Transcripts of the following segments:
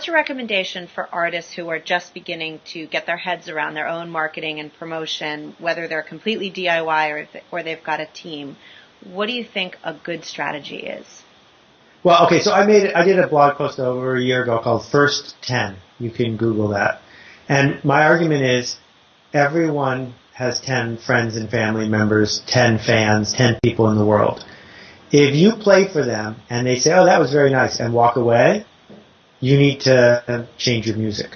what's your recommendation for artists who are just beginning to get their heads around their own marketing and promotion, whether they're completely DIY or they've got a team? What do you think a good strategy is? Well, okay, so I did a blog post over a year ago called First 10. You can Google that. And my argument is everyone has 10 friends and family members, 10 fans, 10 people in the world. If you play for them and they say, oh, that was very nice, and walk away, you need to change your music,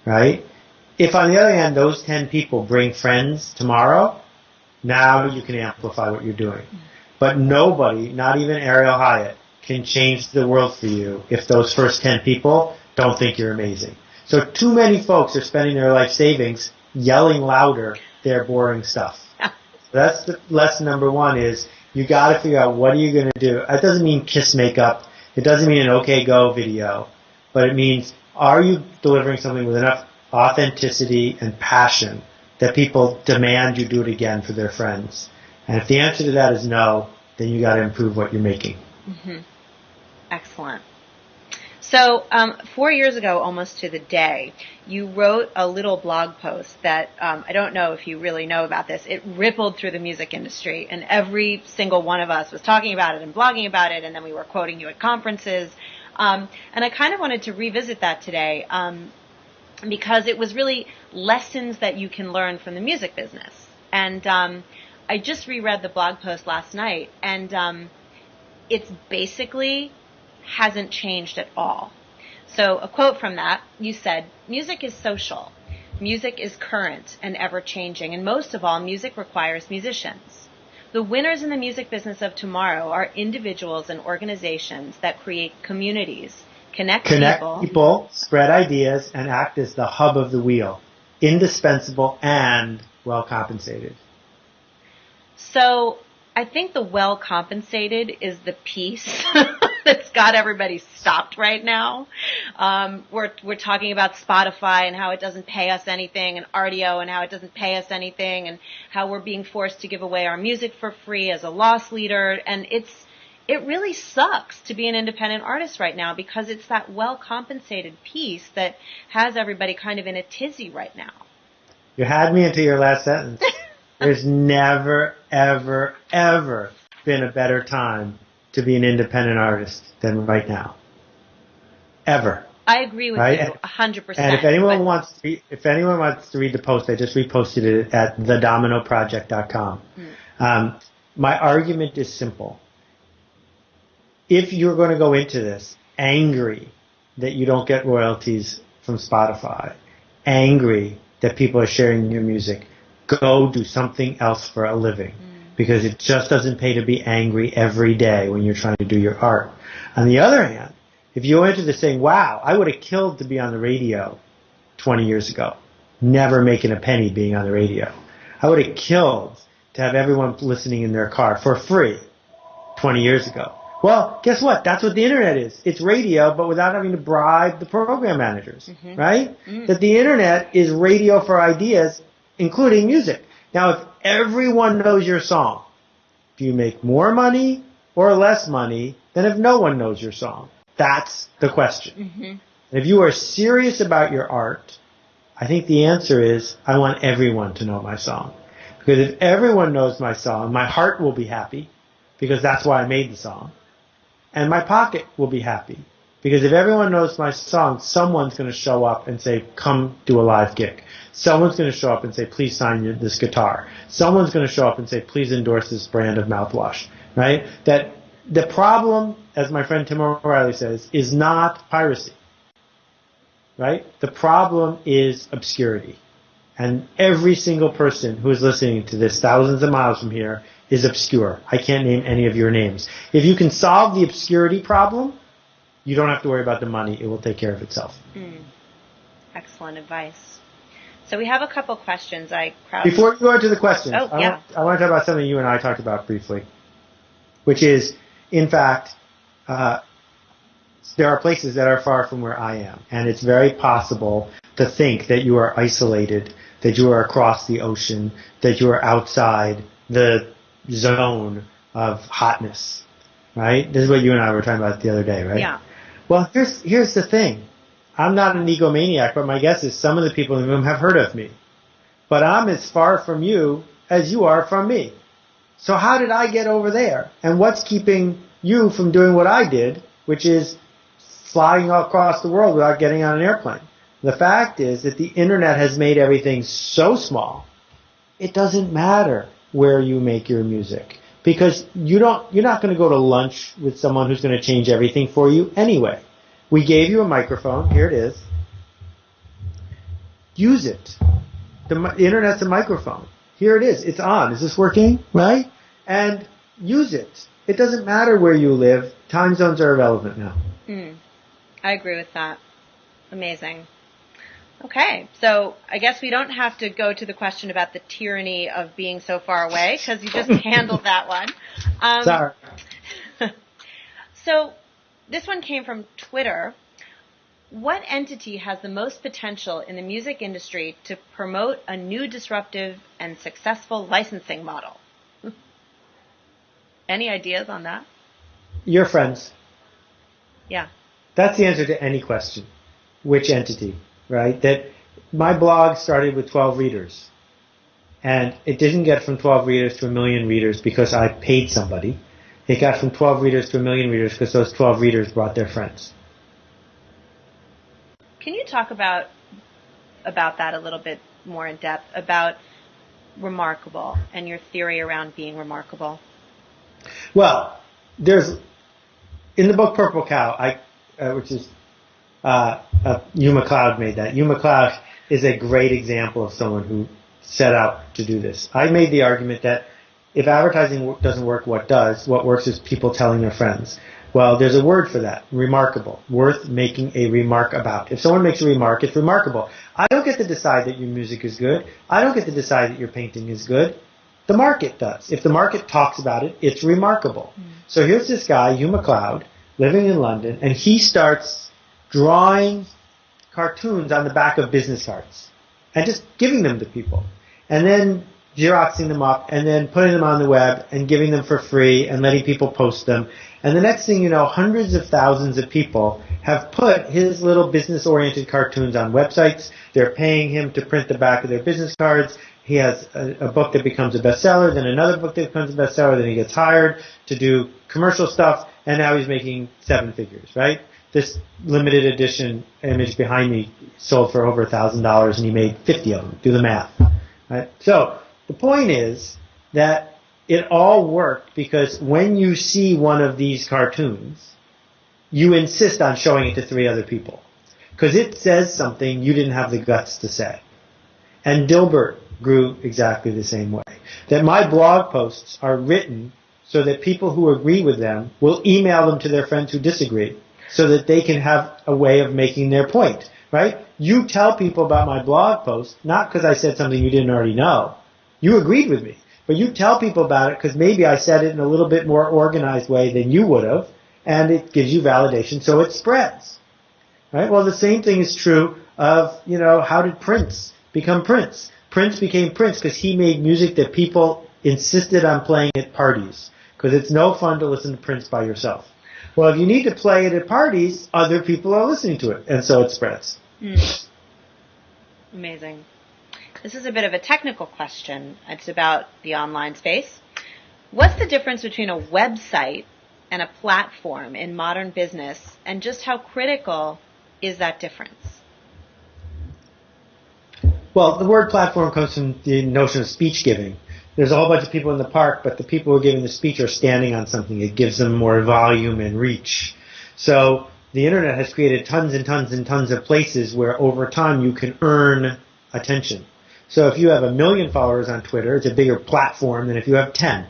right? If, on the other hand, those 10 people bring friends tomorrow, now you can amplify what you're doing. But nobody, not even Ariel Hyatt, can change the world for you if those first 10 people don't think you're amazing. So too many folks are spending their life savings yelling louder their boring stuff. So that's the lesson number one is you got to figure out what are you going to do. That doesn't mean kiss makeup. It doesn't mean an OK Go video. But it means are you delivering something with enough authenticity and passion that people demand you do it again for their friends? And if the answer to that is no, then you got to improve what you're making. Mm-hmm. Excellent. So 4 years ago, almost to the day, you wrote a little blog post that I don't know if you really know about this. It rippled through the music industry, and every single one of us was talking about it and blogging about it, and then we were quoting you at conferences. And I kind of wanted to revisit that today because it was really lessons that you can learn from the music business. And I just reread the blog post last night, and it's basically hasn't changed at all. So a quote from that, you said, music is social. Music is current and ever-changing, and most of all, music requires musicians. The winners in the music business of tomorrow are individuals and organizations that create communities, connect people, spread ideas, and act as the hub of the wheel. Indispensable and well compensated. So I think the well compensated is the piece that's got everybody stopped right now. We're talking about Spotify and how it doesn't pay us anything, and RDO and how it doesn't pay us anything, and how we're being forced to give away our music for free as a loss leader. And it really sucks to be an independent artist right now because it's that well compensated piece that has everybody kind of in a tizzy right now. You had me into your last sentence. There's never, ever, ever been a better time to be an independent artist than right now. Ever. I agree with you 100%. And if anyone wants to read the post, I just reposted it at thedominoproject.com. My argument is simple. If you're going to go into this angry that you don't get royalties from Spotify, angry that people are sharing your music, go do something else for a living. Because it just doesn't pay to be angry every day when you're trying to do your art. On the other hand, if you enter this saying, wow, I would have killed to be on the radio 20 years ago, never making a penny being on the radio. I would have killed to have everyone listening in their car for free 20 years ago. Well, guess what? That's what the internet is. It's radio, but without having to bribe the program managers, right? That the internet is radio for ideas, including music. Now, if everyone knows your song, do you make more money or less money than if no one knows your song? That's the question. If you are serious about your art, I think the answer is I want everyone to know my song. Because if everyone knows my song, my heart will be happy because that's why I made the song. And my pocket will be happy because if everyone knows my song, someone's going to show up and say, come do a live gig. Someone's going to show up and say, please sign this guitar. Someone's going to show up and say, please endorse this brand of mouthwash, right? That the problem, as my friend Tim O'Reilly says, is not piracy, right? The problem is obscurity. And every single person who is listening to this thousands of miles from here is obscure. I can't name any of your names. If you can solve the obscurity problem, you don't have to worry about the money. It will take care of itself. Excellent advice. So we have a couple questions. Before we go into the questions, I want to talk about something you and I talked about briefly, which is, in fact, there are places that are far from where I am, and it's very possible to think that you are isolated, that you are across the ocean, that you are outside the zone of hotness, right? This is what you and I were talking about the other day, right? Yeah. Well, here's the thing. I'm not an egomaniac, but my guess is some of the people in the room have heard of me. But I'm as far from you as you are from me. So how did I get over there? And what's keeping you from doing what I did, which is flying across the world without getting on an airplane? The fact is that the internet has made everything so small, it doesn't matter where you make your music. Because you're not going to go to lunch with someone who's going to change everything for you anyway. We gave you a microphone. Here it is. Use it. The internet's a microphone. Here it is. It's on. Is this working? Right? And use it. It doesn't matter where you live. Time zones are irrelevant now. I agree with that. Amazing. Okay, so I guess we don't have to go to the question about the tyranny of being so far away, because you just handled that one. Sorry. So this one came from Twitter. What entity has the most potential in the music industry to promote a new disruptive and successful licensing model? Any ideas on that? Your friends. Yeah. That's the answer to any question. Which entity, right? That my blog started with 12 readers. And it didn't get from 12 readers to 1 million readers because I paid somebody. It got from 12 readers to 1 million readers because those 12 readers brought their friends. Can you talk about that a little bit more in depth, about remarkable and your theory around being remarkable? Well, there's, in the book Purple Cow, which is, Hugh MacLeod made that. Hugh MacLeod is a great example of someone who set out to do this. I made the argument that if advertising doesn't work, what does? What works is people telling their friends. Well, there's a word for that, remarkable, worth making a remark about. If someone makes a remark, it's remarkable. I don't get to decide that your music is good. I don't get to decide that your painting is good. The market does. If the market talks about it, it's remarkable. So here's this guy, Hugh MacLeod, living in London, and he starts drawing cartoons on the back of business cards and just giving them to people. And then Xeroxing them up and then putting them on the web and giving them for free and letting people post them. And the next thing you know, hundreds of thousands of people have put his little business-oriented cartoons on websites. They're paying him to print the back of their business cards. He has a book that becomes a bestseller, then another book that becomes a bestseller, then he gets hired to do commercial stuff, and now he's making 7 figures, right? This limited edition image behind me sold for over $1,000, and he made 50 of them. Do the math, right? So the point is that it all worked because when you see one of these cartoons, you insist on showing it to 3 other people because it says something you didn't have the guts to say. And Dilbert grew exactly the same way. That my blog posts are written so that people who agree with them will email them to their friends who disagree so that they can have a way of making their point, right? You tell people about my blog post, not because I said something you didn't already know. You agreed with me. But you tell people about it because maybe I said it in a little bit more organized way than you would have, and it gives you validation, so it spreads. Right? Well, the same thing is true of, how did Prince become Prince? Prince became Prince because he made music that people insisted on playing at parties because it's no fun to listen to Prince by yourself. Well, if you need to play it at parties, other people are listening to it, and so it spreads. Amazing. This is a bit of a technical question. It's about the online space. What's the difference between a website and a platform in modern business, and just how critical is that difference? Well, the word platform comes from the notion of speech giving. There's a whole bunch of people in the park, but the people who are giving the speech are standing on something. It gives them more volume and reach. So the internet has created tons and tons and tons of places where over time you can earn attention. So if you have 1 million followers on Twitter, it's a bigger platform than if you have 10,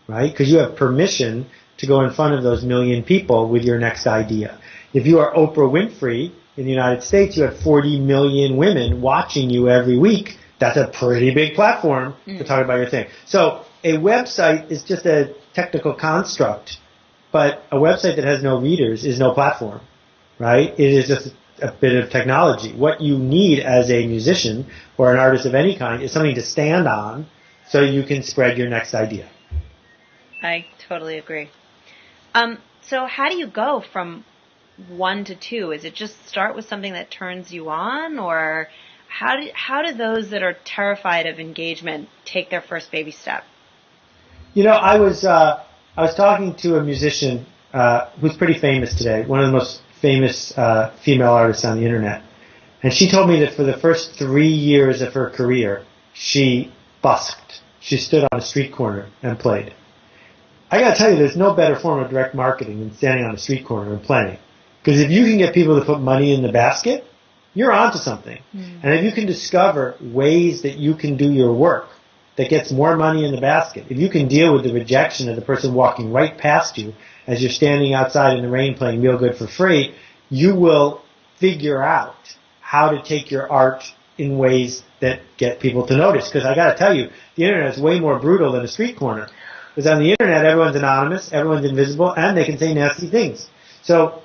right? Because you have permission to go in front of those 1 million people with your next idea. If you are Oprah Winfrey in the United States, you have 40 million women watching you every week. That's a pretty big platform to talk about your thing. So a website is just a technical construct, but a website that has no readers is no platform, right? It is just a bit of technology. What you need as a musician or an artist of any kind is something to stand on so you can spread your next idea. I totally agree. So how do you go from 1 to 2? Is it just start with something that turns you on, or how do those that are terrified of engagement take their first baby step? I was talking to a musician who's pretty famous today, one of the most famous female artists on the internet, and she told me that for the first 3 years of her career, she busked. She stood on a street corner and played. I gotta tell you, there's no better form of direct marketing than standing on a street corner and playing. Because if you can get people to put money in the basket, you're onto something. Mm. And if you can discover ways that you can do your work that gets more money in the basket, if you can deal with the rejection of the person walking right past you as you're standing outside in the rain playing Real Good for free, you will figure out how to take your art in ways that get people to notice. Because I gotta tell you, the internet is way more brutal than a street corner. Because on the internet, everyone's anonymous, everyone's invisible, and they can say nasty things. So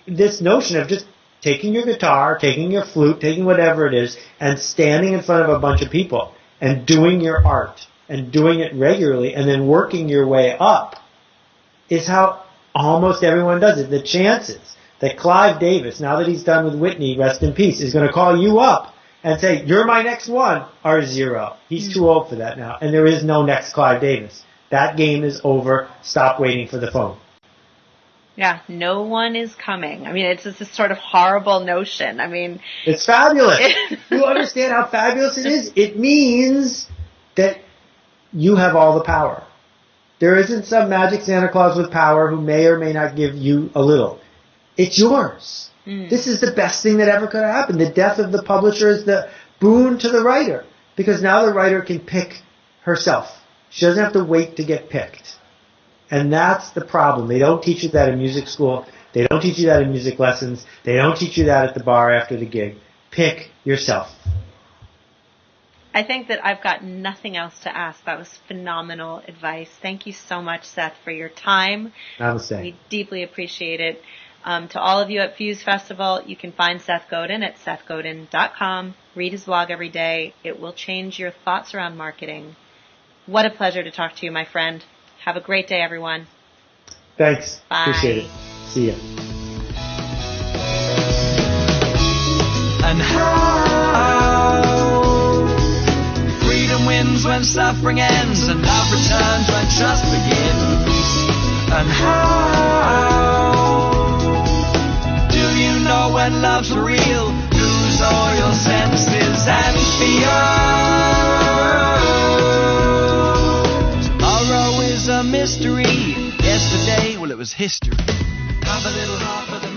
this notion of just taking your guitar, taking your flute, taking whatever it is, and standing in front of a bunch of people and doing your art and doing it regularly and then working your way up is how almost everyone does it. The chances that Clive Davis, now that he's done with Whitney, rest in peace, is going to call you up and say, you're my next one, are 0. He's too old for that now. And there is no next Clive Davis. That game is over. Stop waiting for the phone. Yeah, no one is coming. I mean, it's just this sort of horrible notion. I mean, it's fabulous. You understand how fabulous it is? It means that you have all the power. There isn't some magic Santa Claus with power who may or may not give you a little. It's yours. Mm. This is the best thing that ever could have happened. The death of the publisher is the boon to the writer, because now the writer can pick herself. She doesn't have to wait to get picked. And that's the problem. They don't teach you that in music school. They don't teach you that in music lessons. They don't teach you that at the bar after the gig. Pick yourself. I think that I've got nothing else to ask. That was phenomenal advice. Thank you so much, Seth, for your time. Namaste. We deeply appreciate it. To all of you at Fuse Festival, you can find Seth Godin at sethgodin.com. Read his blog every day. It will change your thoughts around marketing. What a pleasure to talk to you, my friend. Have a great day, everyone. Thanks. Bye. Appreciate it. See ya. And how freedom wins when suffering ends, and love returns when trust begins. And how do you know when love's for real? Lose all your senses and feel. Tomorrow is a mystery. Yesterday, well, it was history. Have a little heart for the